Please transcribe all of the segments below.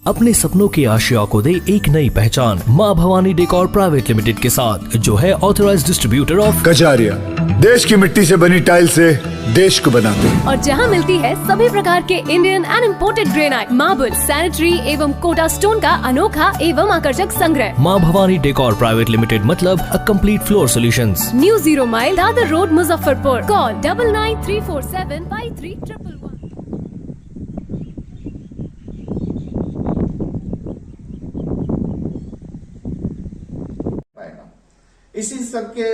अपने सपनों की आशिया को दे एक नई पहचान माँ भवानी डेकोर प्राइवेट लिमिटेड के साथ, जो है ऑथराइज्ड डिस्ट्रीब्यूटर ऑफ कजारिया। देश की मिट्टी से बनी टाइल से देश को बनाते हैं। और जहाँ मिलती है सभी प्रकार के Indian and imported granite, marble, sanitary एवं कोटा स्टोन का अनोखा एवं आकर्षक संग्रह। माँ भवानी डेकोर प्राइवेट लिमिटेड मतलब a complete floor solutions. New 0 mile Dadar road, Muzaffarpur. Call 9934753111। इसी सब के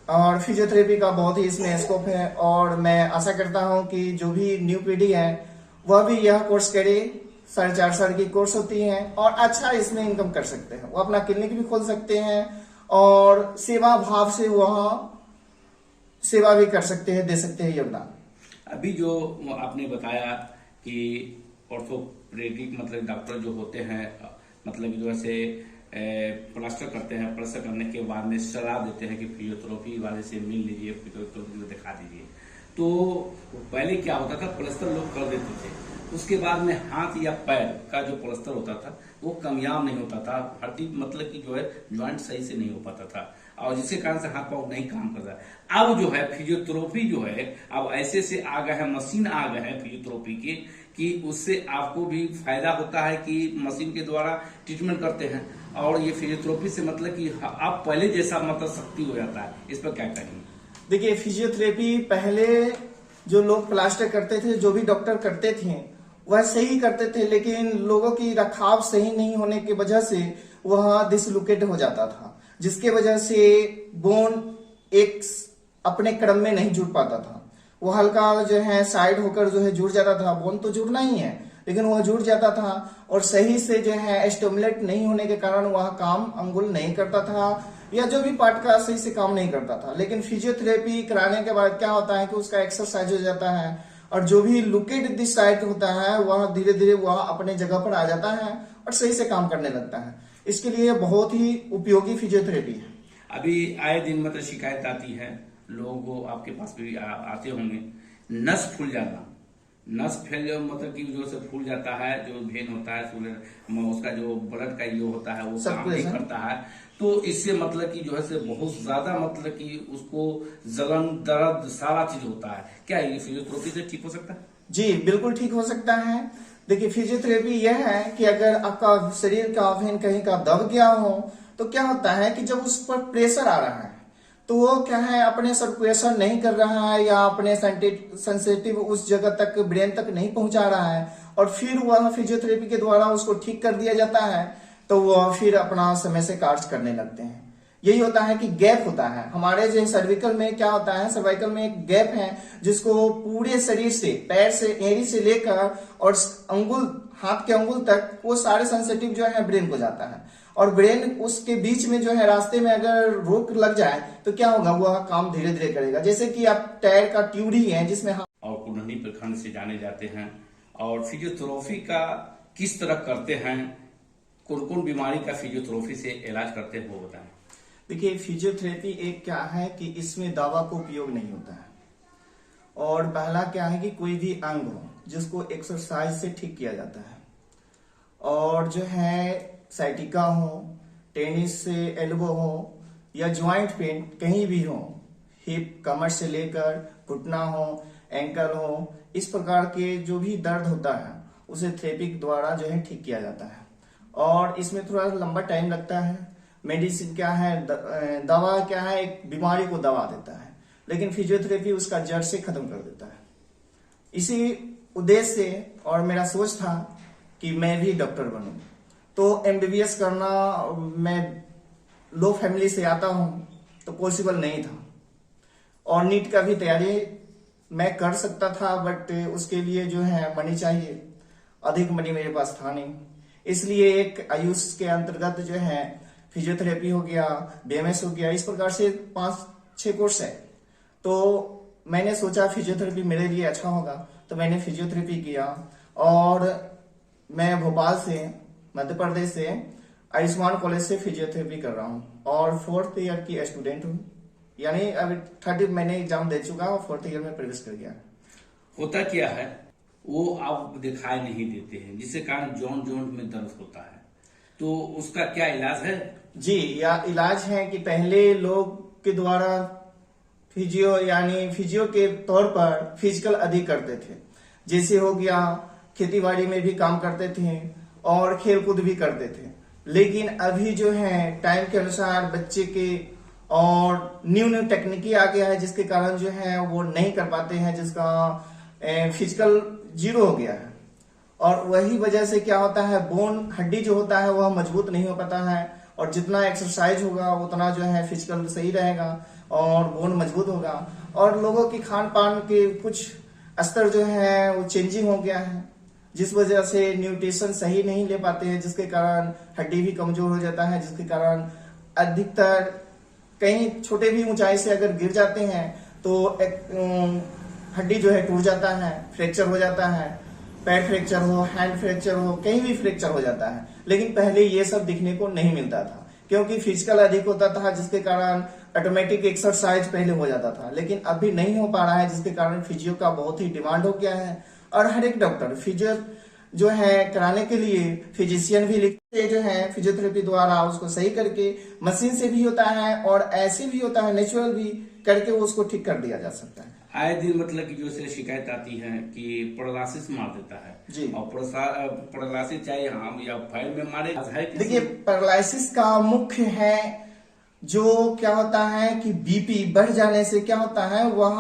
और फिजियोथेरेपी का बहुत ही इसमें स्कोप है और मैं आशा करता हूं कि जो भी न्यू पीढ़ी है वह भी यह कोर्स करे। 4.5 साल की कोर्स होती है और अच्छा इसमें इनकम कर सकते हैं। वो अपना क्लिनिक भी खोल सकते हैं और सेवा भाव से वह सेवा भी कर सकते हैं, दे सकते हैं योगदान। अभी जो आपने बताया कि ऑर्थोपेडिक मतलब डॉक्टर जो होते हैं, मतलब जो ऐसे प्लास्टर करते हैं, प्लास्टर करने के बाद में सलाह देते हैं कि फिजियोथेरेपी वाले से मिल लीजिए, फिजियोथेरेपी को दिखा दीजिए। तो पहले क्या होता था, प्लास्टर लोग कर देते थे, उसके बाद में हाथ या पैर का जो प्लास्टर होता था वो कामयाब नहीं होता था। हड्डी मतलब कि जो है ज्वाइंट सही से नहीं हो पाता था और जिसके कारण से हाथ पाँव नहीं काम करता। अब जो है फिजियोथेरेपी जो है अब ऐसे से आ गए हैं, मशीन आ गए हैं फिजियोथेरेपी के, कि उससे आपको भी फायदा होता है कि मशीन के द्वारा ट्रीटमेंट करते हैं और ये फिजियोथेरेपी से मतलब कि आप पहले जैसा मतलब शक्ति हो जाता है। इस पर क्या कहेंगे? देखिए, फिजियोथेरेपी पहले जो लोग प्लास्टर करते थे, जो भी डॉक्टर करते थे वह सही करते थे, लेकिन लोगों की रखाव सही नहीं होने की वजह से वह डिसलोकेट हो जाता था, जिसके वजह से बोन एक अपने क्रम में नहीं जुड़ पाता था। वो हल्का जो है साइड होकर जो है जुड़ जाता था। बोन तो जुड़ना ही है लेकिन वह जुड़ जाता था और सही से जो है स्टिमुलेट नहीं होने के कारण वह काम अंगुल नहीं करता था या जो भी पार्ट का सही से काम नहीं करता था। लेकिन फिजियोथेरेपी कराने के बाद क्या होता है कि उसका एक्सरसाइज हो जाता है और जो भी लुकेड दिस साइड होता है वह धीरे धीरे वह अपने जगह पर आ जाता है और सही से काम करने लगता है। इसके लिए बहुत ही उपयोगी फिजियोथेरेपी है। अभी आए दिन मतलब शिकायत आती है, लोग आपके पास भी आते होंगे, नस फूल जाना। नस फैल मतलब कि जो से फूल जाता है, जो वेन होता है उसका जो ब्लड का ये होता है वो काम नहीं करता है। तो इससे मतलब कि जो है से बहुत ज्यादा मतलब कि उसको जलन दर्द सारा चीज होता है। क्या ये फिजियोथेरेपी से ठीक हो सकता है? जी बिल्कुल ठीक हो सकता है। देखिए, फिजियोथेरेपी यह है कि अगर आपका शरीर का वेन कहीं का दब गया हो तो क्या होता है कि जब उस पर प्रेशर आ रहा है तो वो क्या है अपने सर्कुलेशन नहीं कर रहा है या अपने सेंसिटिव उस जगह तक ब्रेन तक नहीं पहुंचा रहा है और फिर वह फिजियोथेरेपी के द्वारा उसको ठीक कर दिया जाता है तो वह फिर अपना समय से कार्य करने लगते हैं। यही होता है कि गैप होता है हमारे जो सर्विकल में। क्या होता है, सर्वाइकल में एक गैप है जिसको पूरे शरीर से, पैर से, एड़ी से लेकर और अंगुल, हाथ के अंगुल तक वो सारे सेंसिटिव जो है ब्रेन को जाता है और ब्रेन उसके बीच में जो है रास्ते में अगर रोक लग जाए तो क्या होगा, वह काम धीरे धीरे करेगा। जैसे कि आप टायर का ट्यूब ही है जिसमें और कुंडली प्रखंड से जाने जाते हैं। और फिजियोथेरेपी का किस तरह करते हैं, कौन कौन बीमारी का फिजियोथेरेपी से इलाज करते हैं वो बताएं। देखिए, फिजियोथेरेपी एक क्या है कि इसमें दवा को उपयोग नहीं होता है और पहला क्या है कि कोई भी अंग हो जिसको एक्सरसाइज से ठीक किया जाता है और जो है साइटिका हो, टेनिस से एल्बो हो या ज्वाइंट पेन कहीं भी हो, हिप कमर से लेकर घुटना हो, एंकल हो, इस प्रकार के जो भी दर्द होता है उसे थेरेपी द्वारा जो है ठीक किया जाता है और इसमें थोड़ा लंबा टाइम लगता है। मेडिसिन क्या है, दवा क्या है, एक बीमारी को दवा देता है, लेकिन फिजियोथेरेपी उसका जड़ से खत्म कर देता है। इसी उद्देश्य से और मेरा सोच था कि मैं भी डॉक्टर बनूं, तो एमबीबीएस करना, मैं लो फैमिली से आता हूं तो पॉसिबल नहीं था और नीट का भी तैयारी मैं कर सकता था बट उसके लिए जो है मनी चाहिए, अधिक मनी मेरे पास था नहीं। इसलिए एक आयुष के अंतर्गत जो है फिजियोथेरेपी हो गया, बीएमएस हो गया, इस प्रकार से 5-6 कोर्स है। तो मैंने सोचा फिजियोथेरेपी मेरे लिए अच्छा होगा तो मैंने फिजियोथेरेपी किया और मैं भोपाल से, मध्य प्रदेश से आयुष्मान कॉलेज से फिजियोथेरेपी कर रहा हूँ और 4th ईयर की स्टूडेंट हूँ। यानी अभी 30 मैंने एग्जाम दे चुका और 4th ईयर में प्रवेश कर गया। होता क्या है, वो अब दिखाई नहीं देते हैं, जिसके कारण जॉइंट में दर्द होता है। तो उसका क्या इलाज है? जी, या इलाज है कि पहले लोग के द्वारा फिजियो के तौर पर फिजिकल अधिक करते थे, जैसे हो गया खेती बाड़ी में भी काम करते थे और खेल कूद भी करते थे। लेकिन अभी जो है टाइम के अनुसार बच्चे के और न्यू टेक्निकी आ गया है, जिसके कारण जो है वो नहीं कर पाते हैं, जिसका फिजिकल जीरो हो गया है। और वही वजह से क्या होता है, बोन हड्डी जो होता है वह मजबूत नहीं हो पाता है, और जितना एक्सरसाइज होगा उतना जो है फिजिकल सही रहेगा और बोन मजबूत होगा। और लोगों की खान पान के कुछ स्तर जो है वो चेंजिंग हो गया है, जिस वजह से न्यूट्रिशन सही नहीं ले पाते हैं, जिसके कारण हड्डी भी कमजोर हो जाता है, जिसके कारण अधिकतर कहीं छोटे भी ऊंचाई से अगर गिर जाते हैं तो हड्डी जो है टूट जाता है, फ्रैक्चर हो जाता है, पैर फ्रैक्चर हो, हैंड फ्रैक्चर हो, कहीं भी फ्रैक्चर हो जाता है। लेकिन पहले ये सब दिखने को नहीं मिलता था, क्योंकि फिजिकल अधिक होता था, जिसके कारण ऑटोमेटिक एक्सरसाइज पहले हो जाता था। लेकिन अभी नहीं हो पा रहा है, जिसके कारण फिजियो का बहुत ही डिमांड हो गया है। और हर एक डॉक्टर फिजियो जो है कराने के लिए फिजिशियन भी लिखते जो है फिजियोथेरेपी द्वारा उसको सही करके, मशीन से भी होता है और ऐसे भी होता है नेचुरल भी करके वो उसको ठीक कर दिया जा सकता है। आए दिन मतलब कि जो से शिकायत आती है कि पैरालिसिस मार देता है जी। और पैरालिसिस चाहे हम या पैर में मारे है। देखिए, पैरालिसिस का मुख्य है जो क्या होता है कि बीपी बढ़ जाने से क्या होता है, वह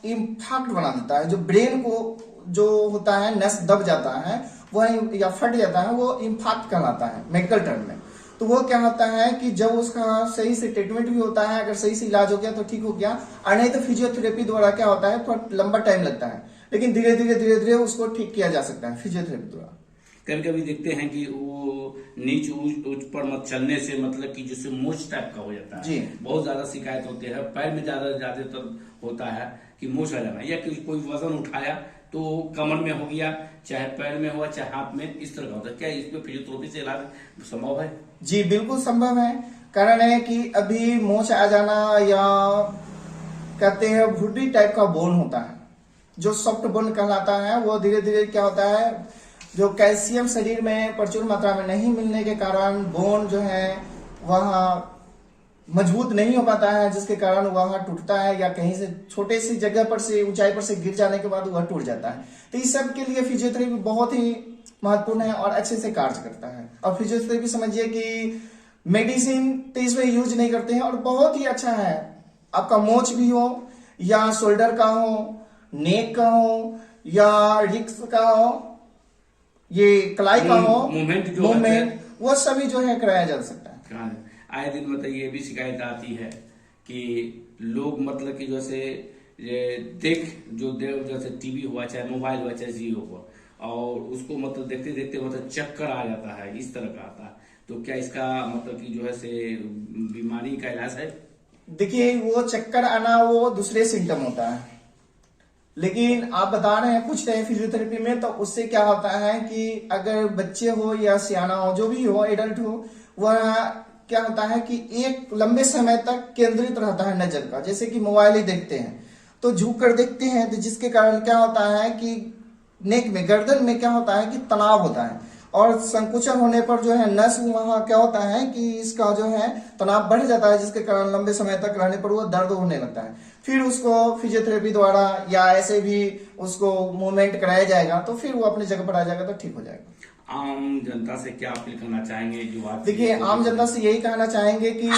इंफाक्ट बना देता है। जो ब्रेन को जो होता है नस दब जाता है वह या फट जाता है, वो इंफाक्ट कहलाता है मेडिकल टर्म में। तो वो क्या होता है कि जब उसका सही से ट्रीटमेंट भी होता है, अगर सही से इलाज हो गया तो ठीक हो गया, और नहीं तो फिजियोथेरेपी द्वारा क्या होता है थोड़ा लंबा टाइम लगता है, लेकिन धीरे धीरे उसको ठीक किया जा सकता है फिजियोथेरेपी द्वारा। कभी कभी देखते हैं कि वो नीच ऊंच पर मत चलने से मतलब कि जैसे मोच टाइप का हो जाता है। जी। बहुत ज्यादा शिकायत होती है। पैर में ज्यादातर होता है कि मोच आ जाना, या कि कोई वजन उठाया तो कमर में हो गया, चाहे पैर में हुआ चाहे हाथ में, इस तरह का होता है। क्या इसमें फिजियोथेरेपी से इलाज संभव है? जी बिल्कुल संभव है। कारण है कि अभी मोच आ जाना या कहते हैं भुड्डी टाइप का बोन होता है, जो सॉफ्ट बोन कहलाता है, वो धीरे धीरे क्या होता है, जो कैल्शियम शरीर में प्रचुर मात्रा में नहीं मिलने के कारण बोन जो है वह मजबूत नहीं हो पाता है, जिसके कारण वह टूटता है, या कहीं से छोटे सी जगह पर से ऊंचाई पर से गिर जाने के बाद वह टूट जाता है। तो इस सब के लिए फिजियोथेरेपी बहुत ही महत्वपूर्ण है और अच्छे से कार्य करता है। और फिजियोथेरेपी समझिए कि मेडिसिन तो इसमें यूज नहीं करते हैं, और बहुत ही अच्छा है। आपका मोच भी हो या शोल्डर का हो, नेक का हो या रिक्स का हो, ये कलाई का हो, मूवमेंट वो सभी जो है कराया जा सकता है। आए दिन मतलब ये भी शिकायत आती है कि लोग मतलब कि जैसे जैसे टीवी हुआ चाहे मोबाइल हुआ चाहे जियो हुआ, और उसको मतलब देखते देखते मतलब चक्कर आ जाता है, इस तरह का आता है। तो क्या इसका मतलब कि जो है से बीमारी का इलाज है? देखिए, वो चक्कर आना वो दूसरे सिम्टम होता है, लेकिन आप बता रहे हैं कुछ रहे फिजियोथेरेपी में, तो उससे क्या होता है कि अगर बच्चे हो या सियाना हो, जो भी हो, एडल्ट हो, वह क्या होता है कि एक लंबे समय तक केंद्रित रहता है नजर का। जैसे कि मोबाइल ही देखते हैं तो झुक कर देखते हैं, तो जिसके कारण क्या होता है कि नेक में, गर्दन में क्या होता है कि तनाव होता है, और संकुचन होने पर जो है नस वहां क्या होता है कि इसका जो है तनाव बढ़ जाता है, जिसके कारण लंबे समय तक रहने पर वो दर्द होने लगता है। फिर उसको फिजियोथेरेपी द्वारा या ऐसे भी उसको मूवमेंट कराया जाएगा तो फिर वो अपनी जगह पर आ जाएगा, तो ठीक हो जाएगा। आम जनता से क्या अपील करना चाहेंगे? जो आप देखिए, आम जनता से यही कहना चाहेंगे कि